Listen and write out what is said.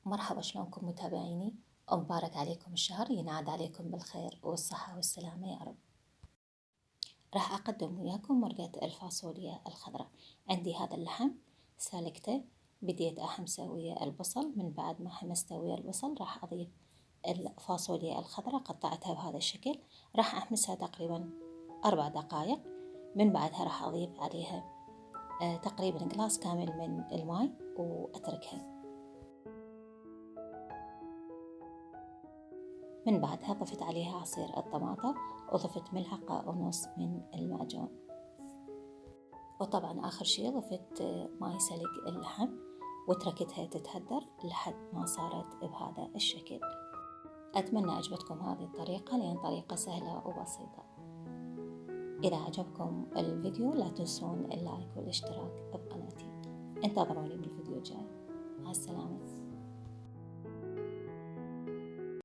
مرحبا، شلونكم متابعيني؟ ومبارك عليكم الشهر، ينعاد عليكم بالخير والصحة والسلامة يا رب. راح أقدم وياكم مرقة الفاصوليا الخضراء. عندي هذا اللحم سالكته، بديت أحمسه ويا البصل. من بعد ما حمسته ويا البصل راح أضيف الفاصوليا الخضراء، قطعتها بهذا الشكل. راح أحمسها تقريبا 4 دقائق. من بعدها راح أضيف عليها تقريبا قلاص كامل من الماء وأتركها. من بعدها ضفت عليها عصير الطماطة وضفت ملعقة ونص من المعجون، وطبعا آخر شي ضفت ماي سلق اللحم وتركتها تتهدر لحد ما صارت بهذا الشكل. أتمنى عجبتكم هذه الطريقة، لأن طريقة سهلة وبسيطة. إذا عجبكم الفيديو لا تنسون اللايك والاشتراك بقناتي. انتظروني بالفيديو الجاي.